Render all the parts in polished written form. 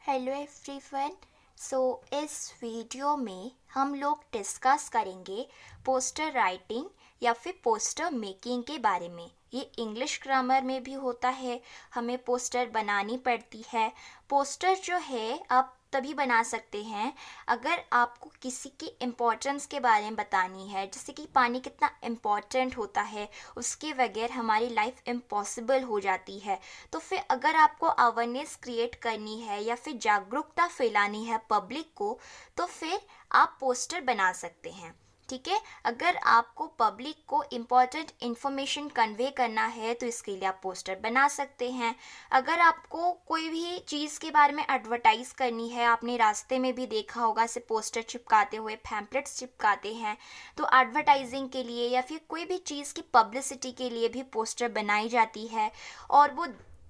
Hello everyone. सो इस video में हम लोग डिस्कस करेंगे पोस्टर राइटिंग या फिर पोस्टर मेकिंग के बारे में। ये इंग्लिश ग्रामर में भी होता है, हमें पोस्टर बनानी पड़ती है। पोस्टर जो है आप तभी बना सकते हैं अगर आपको किसी की इम्पोर्टेंस के बारे में बतानी है, जैसे कि पानी कितना इम्पोर्टेंट होता है, उसके बगैर हमारी लाइफ इम्पॉसिबल हो जाती है। तो फिर अगर आपको अवेयरनेस क्रिएट करनी है या फिर जागरूकता फैलानी है पब्लिक को, तो फिर आप पोस्टर बना सकते हैं। ठीक है, अगर आपको पब्लिक को इम्पॉर्टेंट इन्फॉर्मेशन कन्वे करना है तो इसके लिए आप पोस्टर बना सकते हैं। अगर आपको कोई भी चीज़ के बारे में एडवर्टाइज़ करनी है, आपने रास्ते में भी देखा होगा ऐसे पोस्टर चिपकाते हुए, पैम्पलेट्स चिपकाते हैं, तो एडवर्टाइजिंग के लिए या फिर कोई भी चीज़ की पब्लिसिटी के लिए भी पोस्टर बनाई जाती है और वो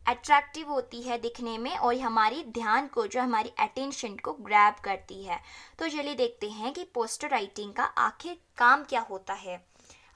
अट्रैक्टिव होती है दिखने में और हमारी ध्यान को, जो हमारी अटेंशन को ग्रैब करती है। तो चलिए देखते हैं कि पोस्टर राइटिंग का आखिर काम क्या होता है।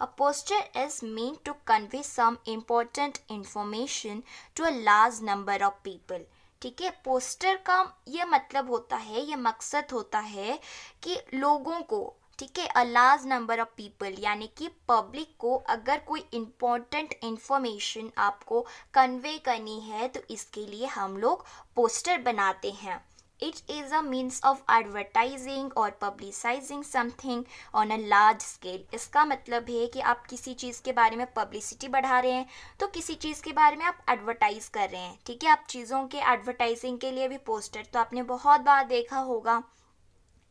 A poster is meant to convey some important information to a large number of people. ठीक है, पोस्टर का ये मतलब होता है, ये मकसद होता है कि लोगों को, ठीक है, a large number of people यानी कि पब्लिक को अगर कोई इम्पोर्टेंट इन्फॉर्मेशन आपको कन्वे करनी है तो इसके लिए हम लोग पोस्टर बनाते हैं। It is a means of advertising or publicizing something on a large scale. इसका मतलब है कि आप किसी चीज़ के बारे में पब्लिसिटी बढ़ा रहे हैं, तो किसी चीज़ के बारे में आप एडवर्टाइज़ कर रहे हैं। ठीक है, आप चीज़ों के एडवर्टाइजिंग के लिए भी पोस्टर तो आपने बहुत बार देखा होगा।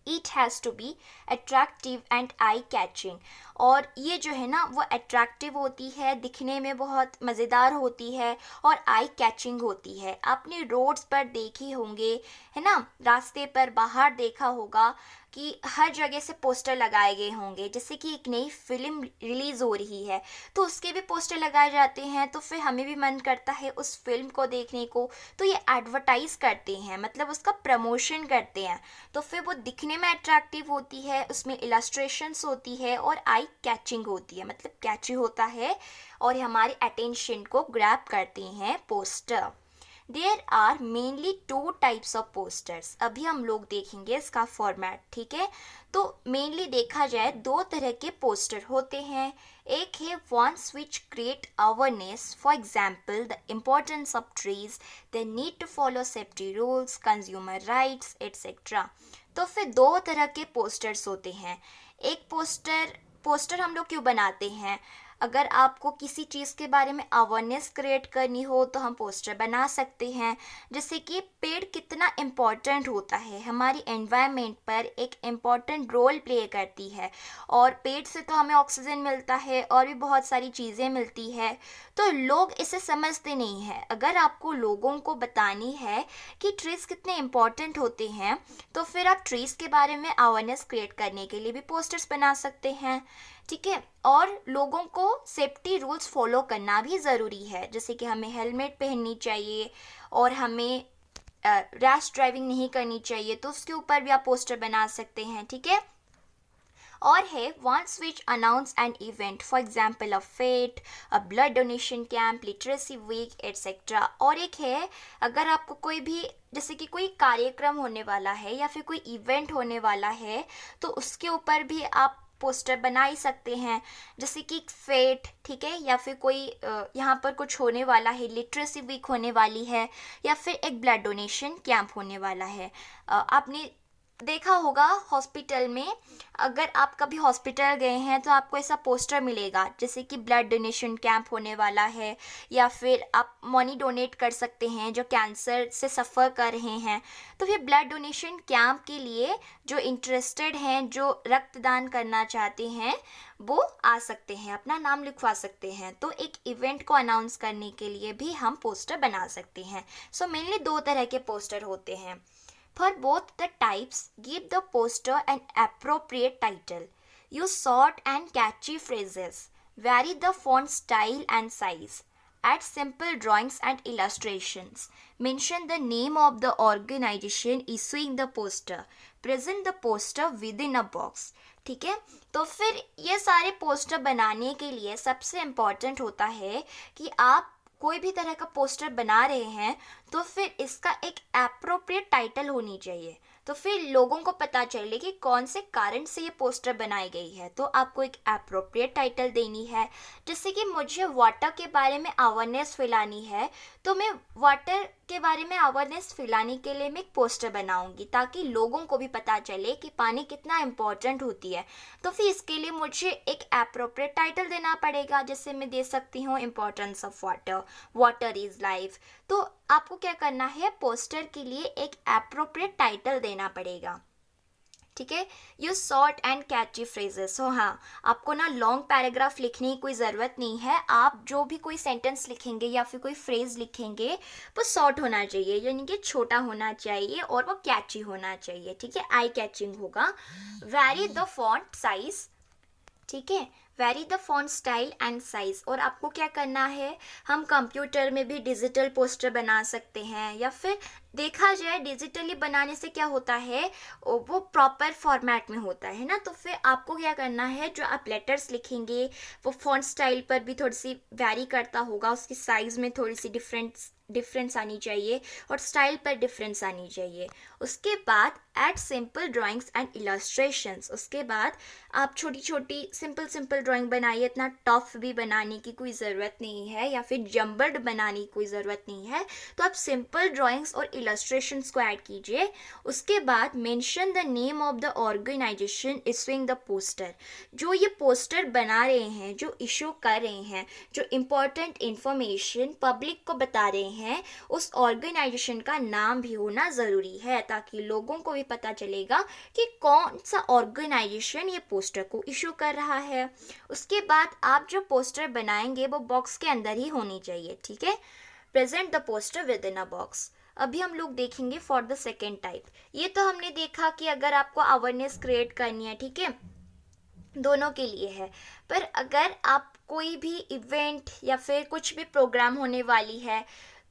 It has to be attractive and eye catching, और ये जो है ना वो अट्रैक्टिव होती है, दिखने में बहुत मज़ेदार होती है और आई कैचिंग होती है। आपने रोड्स पर देखे होंगे, है ना, रास्ते पर बाहर देखा होगा कि हर जगह से पोस्टर लगाए गए होंगे। जैसे कि एक नई फिल्म रिलीज़ हो रही है तो उसके भी पोस्टर लगाए जाते हैं, तो फिर हमें भी मन करता है उस फिल्म को देखने को, तो ये एडवर्टाइज़ करते हैं, मतलब उसका प्रमोशन करते हैं। तो फिर वो दिखने में अट्रैक्टिव होती है, उसमें इलस्ट्रेशंस होती है और आई कैचिंग होती है, मतलब कैची होता है और हमारी अटेंशन को ग्रैब करते हैं poster. There are mainly two types of posters. अभी हम लोग देखेंगे इसका फॉर्मेट। ठीक है, तो मेनली देखा जाए दो तरह के पोस्टर होते हैं। एक है ones which create awareness, for example the importance of trees, the need to follow safety rules, consumer rights, etc. तो फिर दो तरह के पोस्टर्स होते हैं। एक पोस्टर हम लोग क्यों बनाते हैं? अगर आपको किसी चीज़ के बारे में अवेयरनेस क्रिएट करनी हो तो हम पोस्टर बना सकते हैं। जैसे कि पेड़ कितना इम्पॉर्टेंट होता है, हमारी एनवायरनमेंट पर एक इम्पॉर्टेंट रोल प्ले करती है, और पेड़ से तो हमें ऑक्सीजन मिलता है और भी बहुत सारी चीज़ें मिलती है। तो लोग इसे समझते नहीं हैं। अगर आपको लोगों को बतानी है कि ट्रीज़ कितने इम्पॉर्टेंट होते हैं, तो फिर आप ट्रीज़ के बारे में अवेयरनेस क्रिएट करने के लिए भी पोस्टर्स बना सकते हैं। ठीक है, और लोगों को सेफ्टी रूल्स फॉलो करना भी ज़रूरी है, जैसे कि हमें हेलमेट पहननी चाहिए और हमें रैश ड्राइविंग नहीं करनी चाहिए, तो उसके ऊपर भी आप पोस्टर बना सकते हैं। ठीक है, और है ones which announce an event, for example a fete, a blood donation camp, literacy week, etcetera. और एक है अगर आपको कोई भी, जैसे कि कोई कार्यक्रम होने वाला है या फिर कोई इवेंट होने वाला है, तो उसके ऊपर भी आप पोस्टर बना ही सकते हैं। जैसे कि फेट, ठीक है, या फिर कोई यहाँ पर कुछ होने वाला है, लिटरेसी वीक होने वाली है, या फिर एक ब्लड डोनेशन कैंप होने वाला है। आपने देखा होगा हॉस्पिटल में, अगर आप कभी हॉस्पिटल गए हैं तो आपको ऐसा पोस्टर मिलेगा जैसे कि ब्लड डोनेशन कैंप होने वाला है, या फिर आप मनी डोनेट कर सकते हैं जो कैंसर से सफ़र कर रहे हैं। तो फिर ब्लड डोनेशन कैंप के लिए जो इंटरेस्टेड हैं, जो रक्तदान करना चाहते हैं, वो आ सकते हैं, अपना नाम लिखवा सकते हैं। तो एक इवेंट को अनाउंस करने के लिए भी हम पोस्टर बना सकते हैं। सो मेनली दो तरह के पोस्टर होते हैं। For both the types, give the poster an appropriate title. Use short and catchy phrases. Vary the font style and size. Add simple drawings and illustrations. Mention the name of the organization issuing the poster. Present the poster within a box. ठीक है, तो फिर ये सारे poster बनाने के लिए सबसे इम्पॉर्टेंट होता है कि आप कोई भी तरह का पोस्टर बना रहे हैं तो फिर इसका एक एप्रोप्रिएट टाइटल होनी चाहिए, तो फिर लोगों को पता चले कि कौन से कारण से ये पोस्टर बनाई गई है। तो आपको एक एप्रोप्रिएट टाइटल देनी है। जैसे कि मुझे वाटर के बारे में अवेयरनेस फैलानी है, तो मैं वाटर के बारे में अवेयरनेस फैलाने के लिए मैं एक पोस्टर बनाऊंगी ताकि लोगों को भी पता चले कि पानी कितना इम्पोर्टेंट होती है। तो फिर इसके लिए मुझे एक एप्रोप्रिएट टाइटल देना पड़ेगा, जैसे मैं दे सकती हूँ importance of water, water is life. तो आपको क्या करना है, पोस्टर के लिए एक एप्रोप्रिएट टाइटल देना पड़ेगा। ठीक है, use short and catchy phrases. हो हाँ, आपको ना लॉन्ग पैराग्राफ लिखने की कोई ज़रूरत नहीं है। आप जो भी कोई सेंटेंस लिखेंगे या फिर कोई फ्रेज लिखेंगे वो शॉर्ट होना चाहिए, यानी कि छोटा होना चाहिए और वो कैची होना चाहिए। ठीक है, आई कैचिंग होगा। वैरी द फॉन्ट साइज, ठीक है, very the font style and size. और आपको क्या करना है, हम कंप्यूटर में भी डिजिटल पोस्टर बना सकते हैं, या फिर देखा जाए डिजिटली बनाने से क्या होता है, वो प्रॉपर फॉर्मेट में होता है ना। तो फिर आपको क्या करना है, जो आप लेटर्स लिखेंगे वो फॉन्ट स्टाइल पर भी थोड़ी सी वैरी करता होगा, उसकी साइज़ में थोड़ी सी डिफरेंस आनी चाहिए और स्टाइल पर डिफरेंस आनी चाहिए। उसके बाद add simple drawings and illustrations. उसके बाद आप छोटी छोटी सिंपल ड्राइंग बनाइए, इतना टफ भी बनाने की कोई ज़रूरत नहीं है या फिर जम्बर्ड बनाने की कोई ज़रूरत नहीं है। तो आप सिंपल ड्राइंग्स और इलस्ट्रेशंस को ऐड कीजिए। उसके बाद mention the name of the organisation issuing the poster. जो ये पोस्टर बना रहे हैं, जो इशू कर रहे हैं, जो इम्पोर्टेंट इंफॉर्मेशन पब्लिक को बता रहे हैं, उस ऑर्गेनाइजेशन का नाम भी होना ज़रूरी है, ताकि लोगों को भी पता चलेगा कि कौन सा ऑर्गेनाइजेशन ये पोस्टर को इशू कर रहा है। उसके बाद आप जो पोस्टर बनाएंगे वो बॉक्स के अंदर ही होनी चाहिए। ठीक है, present the poster with in a box. अभी हम लोग देखेंगे फॉर द सेकेंड टाइप। ये तो हमने देखा कि अगर आपको अवेयरनेस क्रिएट करनी है, ठीक है, दोनों के लिए है। पर अगर आप कोई भी इवेंट या फिर कुछ भी प्रोग्राम होने वाली है,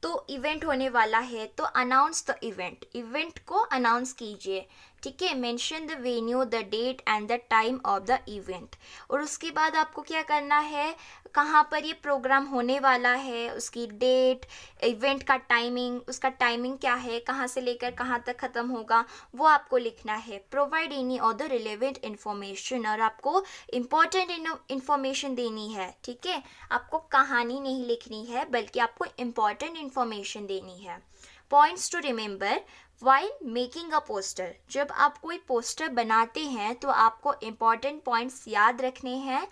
तो इवेंट होने वाला है, तो अनाउंस द इवेंट, इवेंट को अनाउंस कीजिए। ठीक है, mention the venue, the date and the time of the event. और उसके बाद आपको क्या करना है, कहाँ पर ये प्रोग्राम होने वाला है, उसकी डेट, इवेंट का टाइमिंग, उसका टाइमिंग क्या है, कहाँ से लेकर कहाँ तक ख़त्म होगा, वो आपको लिखना है। Provide any other relevant information, और आपको इम्पॉर्टेंट इन्फॉर्मेशन देनी है। ठीक है, आपको कहानी नहीं लिखनी है बल्कि आपको इम्पॉर्टेंट इन्फॉर्मेशन देनी है। Points to remember while making a poster. जब आप कोई पोस्टर बनाते हैं तो आपको इम्पॉर्टेंट पॉइंट्स याद रखने हैं।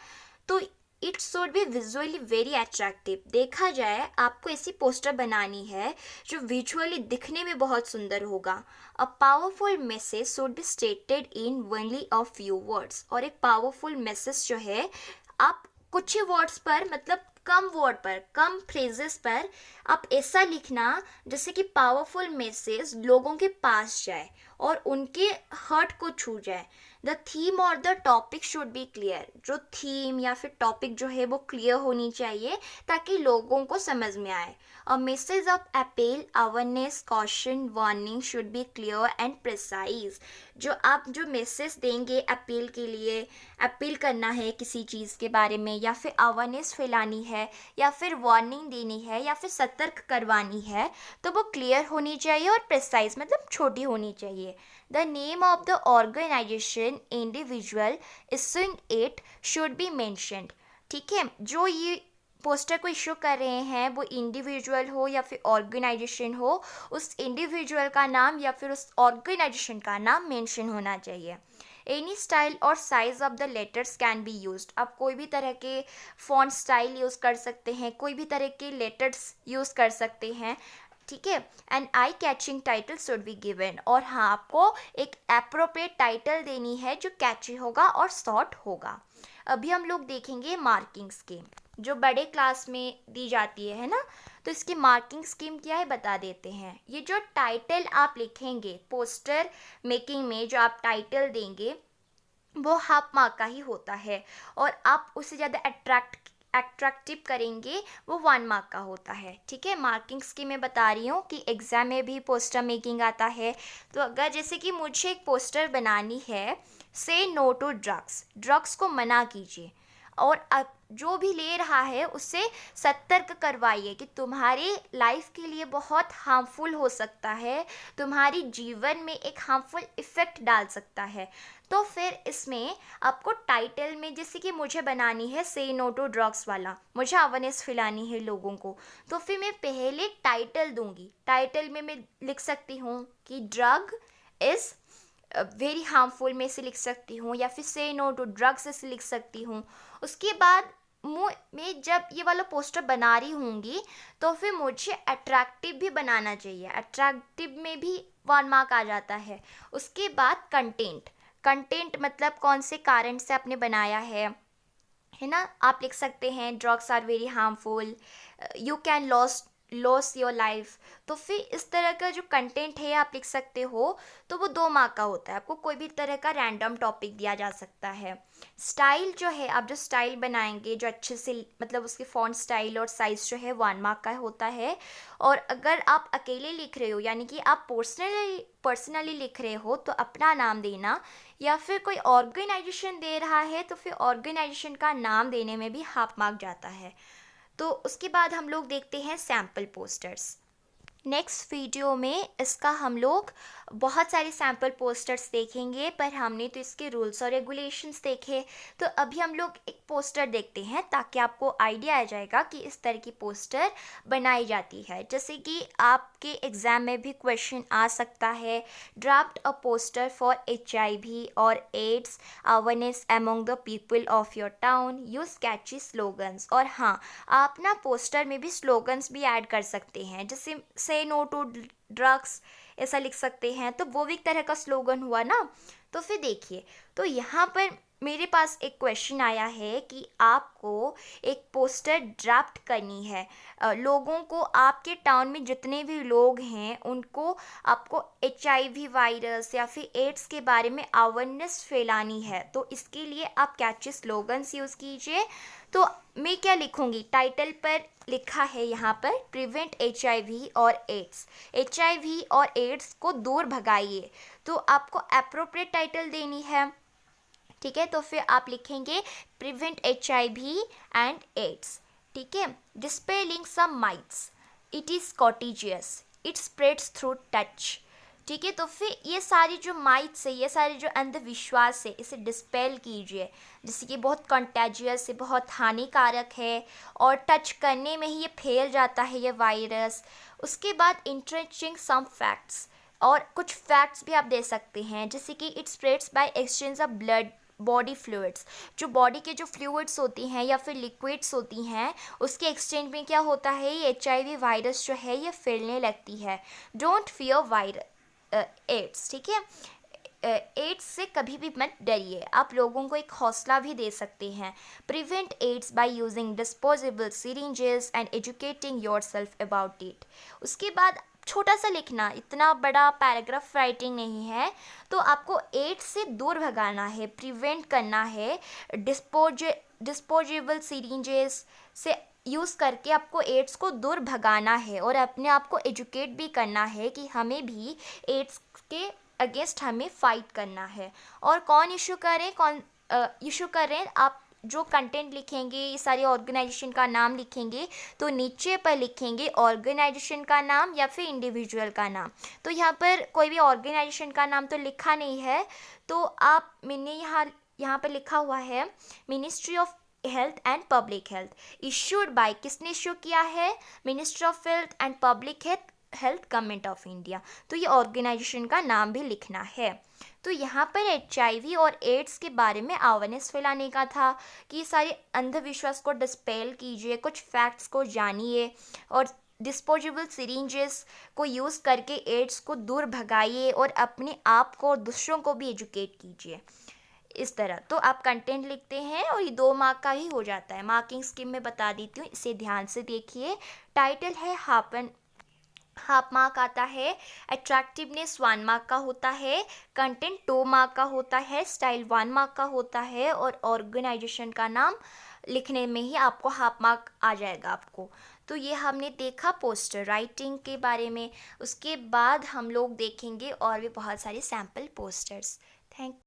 तो it should B visually very attractive. देखा जाए आपको ऐसी पोस्टर बनानी है जो विजुअली दिखने में बहुत सुंदर होगा। A powerful message should be stated in only a few words. और एक पावरफुल मैसेज जो है, आप कुछ ही वर्ड्स पर, मतलब कम वर्ड पर, कम फ्रेजेस पर आप ऐसा लिखना जैसे कि पावरफुल मैसेज लोगों के पास जाए और उनके हार्ट को छू जाए। द थीम और the topic should be clear. जो थीम या फिर टॉपिक जो है वो क्लियर होनी चाहिए ताकि लोगों को समझ में आए। A message of appeal, awareness, caution, warning should be clear and precise. जो आप जो मैसेज देंगे अपील के लिए, अपील करना है किसी चीज़ के बारे में, या फिर अवेयरनेस फैलानी है, या फिर वार्निंग देनी है, या फिर सतर्क करवानी है, तो वो क्लियर होनी चाहिए और प्रिसाइज मतलब छोटी होनी चाहिए। The name of the organisation, individual issuing it should be mentioned. ठीक है, जो ये पोस्टर को इशू कर रहे हैं वो इंडिविजुअल हो या फिर ऑर्गेनाइजेशन हो, उस इंडिविजुअल का नाम या फिर उस ऑर्गेनाइजेशन का नाम मेंशन होना चाहिए। एनी स्टाइल और size of the letters can be used. आप कोई भी तरह के फॉन्ट स्टाइल यूज़ कर सकते हैं, कोई भी तरह के लेटर्स यूज़ कर सकते हैं। ठीक है, and eye catching title should be given. और हाँ, आपको एक एप्रोप्रिएट टाइटल देनी है जो कैची होगा और शॉर्ट होगा। अभी हम लोग देखेंगे मार्किंग स्कीम, जो बड़े क्लास में दी जाती है ना। तो इसकी मार्किंग स्कीम क्या है बता देते हैं। ये जो टाइटल आप लिखेंगे पोस्टर मेकिंग में, जो आप टाइटल देंगे वो हाफ मार्क का ही होता है, और आप उससे ज़्यादा अट्रैक्टिव करेंगे वो 1 मार्क का होता है। ठीक है, मार्किंग स्कीम में बता रही हूँ कि एग्ज़ाम में भी पोस्टर मेकिंग आता है। तो अगर जैसे कि मुझे एक पोस्टर बनानी है, से नो टू ड्रग्स, ड्रग्स को मना कीजिए। और अब जो भी ले रहा है उससे सतर्क करवाइए कि तुम्हारी लाइफ के लिए बहुत हार्मफुल हो सकता है, तुम्हारी जीवन में एक हार्मफुल इफ़ेक्ट डाल सकता है। तो फिर इसमें आपको टाइटल में, जैसे कि मुझे बनानी है से नो टू ड्रग्स वाला, मुझे अवेयरनेस फैलानी है लोगों को, तो फिर मैं पहले टाइटल दूंगी। टाइटल में मैं लिख सकती हूँ कि ड्रग इज़ वेरी हार्मफुल, में से लिख सकती हूँ, या फिर से नो टू ड्रग्स से लिख सकती हूँ। उसके बाद मैं जब ये वाला पोस्टर बना रही होंगी तो फिर मुझे अट्रैक्टिव भी बनाना चाहिए। अट्रैक्टिव में भी 1 मार्क आ जाता है। उसके बाद कंटेंट, कंटेंट मतलब कौन से कारण से आपने बनाया है ना। आप लिख सकते हैं drugs are very harmful, you can lose your life. तो फिर इस तरह का जो कंटेंट है आप लिख सकते हो। तो वो 2 मार्क का होता है। आपको कोई भी तरह का रैंडम टॉपिक दिया जा सकता है। स्टाइल जो है, आप जो स्टाइल बनाएंगे जो अच्छे से, मतलब उसके फॉन्ट स्टाइल और साइज़ जो है 1 मार्क का होता है। और अगर आप अकेले लिख रहे हो, यानी कि आप पर्सनली लिख रहे हो, तो अपना नाम देना, या फिर कोई ऑर्गेनाइजेशन दे रहा है तो फिर ऑर्गेनाइजेशन का नाम देने में भी 1/2 मार्क जाता है। तो उसके बाद हम लोग देखते हैं सैम्पल पोस्टर्स। नेक्स्ट वीडियो में इसका हम लोग बहुत सारे सैम्पल पोस्टर्स देखेंगे, पर हमने तो इसके रूल्स और रेगुलेशंस देखे। तो अभी हम लोग एक पोस्टर देखते हैं ताकि आपको आइडिया आ जाएगा कि इस तरह की पोस्टर बनाई जाती है। जैसे कि आपके एग्ज़ाम में भी क्वेश्चन आ सकता है, draft a poster for HIV और AIDS awareness among the people of your town, use catchy slogans. और हाँ, आप ना पोस्टर में भी स्लोगन्स भी ऐड कर सकते हैं, जैसे से नो टू ड्रग्स ऐसा लिख सकते हैं। तो वो भी एक तरह का स्लोगन हुआ ना। तो फिर देखिए, तो यहाँ पर मेरे पास एक क्वेश्चन आया है कि आपको एक पोस्टर ड्राफ्ट करनी है। लोगों को, आपके टाउन में जितने भी लोग हैं उनको, आपको HIV वायरस या फिर एड्स के बारे में अवेयरनेस फैलानी है। तो इसके लिए आप कैची स्लोगन्स यूज़ कीजिए। तो मैं क्या लिखूंगी, टाइटल पर लिखा है यहाँ पर प्रिवेंट HIV और एड्स, HIV और एड्स को दूर भगाइए। तो आपको अप्रोप्रिएट टाइटल देनी है, ठीक है। तो फिर आप लिखेंगे प्रिवेंट HIV एंड एड्स, ठीक है। Dispelling some myths, it is contagious, it spreads through touch, ठीक है। तो फिर ये सारी जो माइट्स है, ये सारे जो अंधविश्वास है, इसे डिस्पेल कीजिए। जैसे कि बहुत कंटेजियस है, बहुत हानिकारक है, और टच करने में ही ये फैल जाता है ये वायरस। उसके बाद इंट्रेंचिंग सम फैक्ट्स, और कुछ फैक्ट्स भी आप दे सकते हैं, जैसे कि it spreads by exchange of blood body fluids. जो बॉडी के जो फ्लूइड्स होती हैं या फिर लिक्विड्स होती हैं, उसके एक्सचेंज में क्या होता है, ये HIV वायरस जो है ये फैलने लगती है। डोंट फियर एड्स, ठीक है। एड्स से कभी भी मत डरिए, आप लोगों को एक हौसला भी दे सकते हैं। Prevent AIDS by using disposable syringes and educating yourself about it. उसके बाद छोटा सा लिखना, इतना बड़ा पैराग्राफ राइटिंग नहीं है। तो आपको एड्स से दूर भगाना है, प्रिवेंट करना है। डिस्पोजेबल सिरिंजेस से यूज़ करके आपको एड्स को दूर भगाना है, और अपने आप को एजुकेट भी करना है कि हमें भी एड्स के अगेंस्ट हमें फाइट करना है। और कौन इशू करें, कौन इशू करें, आप जो कंटेंट लिखेंगे, ये सारी ऑर्गेनाइजेशन का नाम लिखेंगे, तो नीचे पर लिखेंगे ऑर्गेनाइजेशन का नाम या फिर इंडिविजुअल का नाम। तो यहाँ पर कोई भी ऑर्गेनाइजेशन का नाम तो लिखा नहीं है, तो मैंने यहाँ पर लिखा हुआ है ministry of health and public health, issued by, किसने इशू किया है, ministry of health and public health government of India. तो ये ऑर्गेनाइजेशन का नाम भी लिखना है। तो यहाँ पर HIV और एड्स के बारे में अवेयरनेस फैलाने का था कि सारे अंधविश्वास को डिस्पेल कीजिए, कुछ फैक्ट्स को जानिए, और डिस्पोजेबल सिरिंजेस को यूज़ करके एड्स को दूर भगाइए, और अपने आप को और दूसरों को भी एजुकेट कीजिए। इस तरह तो आप कंटेंट लिखते हैं और ये 2 मार्क का ही हो जाता है। मार्किंग स्कीम में बता देती हूँ, इसे ध्यान से देखिए। टाइटल है हाफ मार्क आता है, अट्रैक्टिवनेस 1 मार्क का होता है, कंटेंट 2 मार्क का होता है, स्टाइल 1 मार्क का होता है, और ऑर्गेनाइजेशन का नाम लिखने में ही आपको हाफ मार्क आ जाएगा आपको। तो ये हमने देखा पोस्टर राइटिंग के बारे में। उसके बाद हम लोग देखेंगे और भी बहुत सारे सैम्पल पोस्टर्स। थैंक